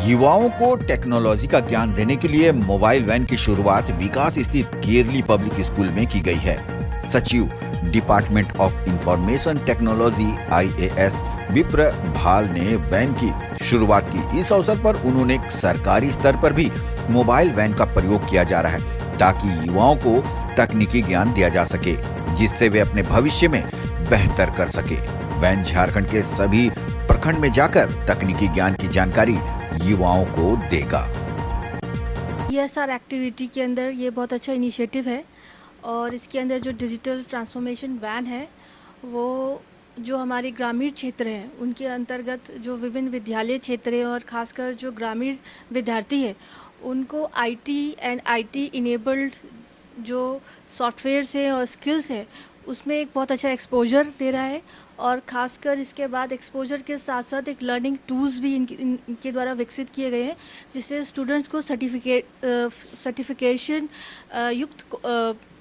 युवाओं को टेक्नोलॉजी का ज्ञान देने के लिए मोबाइल वैन की शुरुआत विकास स्थित केरली पब्लिक स्कूल में की गई है। सचिव department of information technology IAS विप्र भाल ने वैन की शुरुआत की। इस अवसर पर उन्होंने सरकारी स्तर पर भी मोबाइल वैन का प्रयोग किया जा रहा है ताकि युवाओं को तकनीकी ज्ञान दिया जा सके, जिससे वे अपने भविष्य में बेहतर कर सके। वैन झारखंड के सभी प्रखंड में जाकर तकनीकी ज्ञान की जानकारी युवाओं को देगा। CSR एक्टिविटी के अंदर ये बहुत अच्छा इनिशिएटिव है और इसके अंदर जो डिजिटल ट्रांसफॉर्मेशन वैन है वो जो हमारे ग्रामीण क्षेत्र हैं उनके अंतर्गत जो विभिन्न विद्यालय क्षेत्र हैं और खासकर जो ग्रामीण विद्यार्थी हैं उनको IT एंड IT इनेबल्ड जो सॉफ्टवेयर्स हैं और स्किल्स हैं उसमें एक बहुत अच्छा एक्सपोजर दे रहा है और ख़ासकर इसके बाद एक्सपोजर के साथ साथ एक लर्निंग टूल्स भी इनके द्वारा विकसित किए गए हैं जिससे स्टूडेंट्स को सर्टिफिकेशन युक्त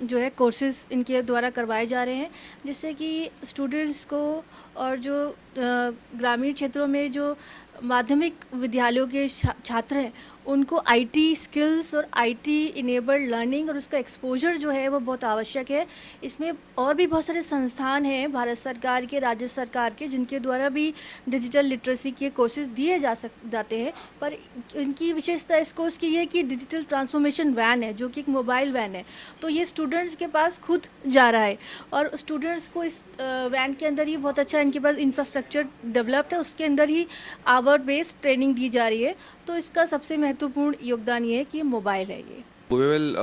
जो है कोर्सेज इनके द्वारा करवाए जा रहे हैं, जिससे कि स्टूडेंट्स को और जो ग्रामीण क्षेत्रों में जो माध्यमिक विद्यालयों के छात्र हैं उनको IT स्किल्स और IT इनेबल्ड लर्निंग और उसका एक्सपोजर जो है वो बहुत आवश्यक है। इसमें और भी बहुत सारे संस्थान हैं भारत सरकार के, राज्य सरकार के, जिनके द्वारा भी डिजिटल लिटरेसी के कोर्सेज दिए जाते हैं, पर इनकी विशेषता इस कोर्स की ये कि डिजिटल ट्रांसफॉर्मेशन वैन है जो कि एक मोबाइल वैन है, तो ये स्टूडेंट्स के पास खुद जा रहा है और स्टूडेंट्स को इस वैन के अंदर ही बहुत अच्छा इनके पास इंफ्रास्ट्रक्चर डेवलप्ड है, उसके अंदर ही आवर बेस्ड ट्रेनिंग दी जा रही है। तो इसका सबसे महत्वपूर्ण योगदान ये है कि मोबाइल है। ये मूवेबल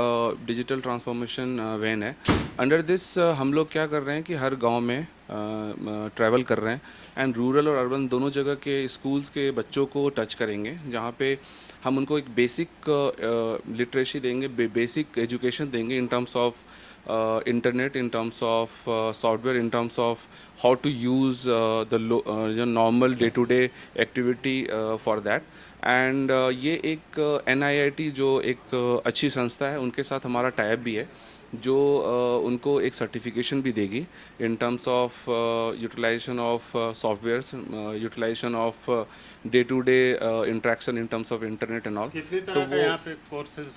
डिजिटल ट्रांसफॉर्मेशन वैन है। अंडर दिस हम लोग क्या कर रहे हैं कि हर गांव में ट्रैवल कर रहे हैं एंड रूरल और अर्बन दोनों जगह के स्कूल्स के बच्चों को टच करेंगे, जहां पे हम उनको एक बेसिक लिटरेसी देंगे, बेसिक एजुकेशन देंगे इन terms of internet, in terms of software, in terms of how to use the normal day-to-day activity for that. And ये एक NIIT जो एक अच्छी संस्था है उनके साथ हमारा टाइप भी है जो उनको एक सर्टिफिकेशन भी देगी in terms of utilization of softwares, utilization of day to day interaction in terms of internet and all. तो वो यहाँ पे कोर्सेज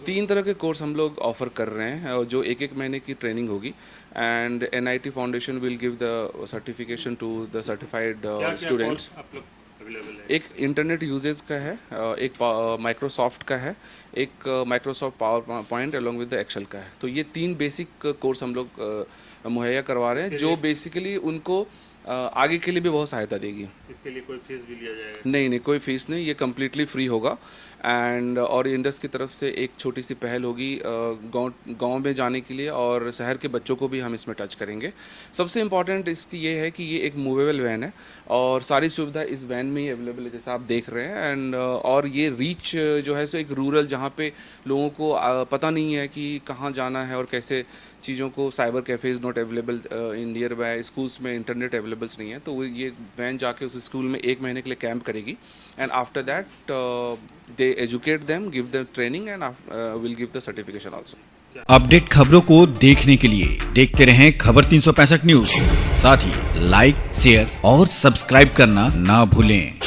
3 तरह के कोर्स हम लोग ऑफर कर रहे हैं जो 1-1 महीने की ट्रेनिंग होगी and NIT foundation will give the certification to the certified students. एक इंटरनेट यूजेज का है, एक माइक्रोसॉफ्ट का है, एक Microsoft PowerPoint along with the Excel का है। तो ये 3 बेसिक कोर्स हम लोग मुहैया करवा रहे हैं जो बेसिकली उनको आगे के लिए भी बहुत सहायता देगी। इसके लिए कोई फीस भी लिया जाएगा? नहीं, कोई फीस नहीं, ये कम्प्लीटली फ्री होगा एंड और इंडस की तरफ से एक छोटी सी पहल होगी गांव में जाने के लिए और शहर के बच्चों को भी हम इसमें टच करेंगे। सबसे इम्पॉर्टेंट इसकी ये है कि ये एक मूवेबल वैन है और सारी सुविधा इस वैन में ही अवेलेबल है जैसा आप देख रहे हैं एंड और ये रीच जो है सो एक रूरल जहाँ पे लोगों को पता नहीं है कि कहाँ जाना है और कैसे चीज़ों को, cyber cafes not available in near by, schools में इंटरनेट अवेलेबल्स नहीं है, तो ये वैन जाके उस स्कूल में 1 महीने के लिए कैंप करेगी and after that they educate them, give them training and will give the certification also. Update खबरों को देखने के लिए देखते रहें खबर 365 न्यूज, साथ ही लाइक, शेयर और सब्सक्राइब करना ना भूलें।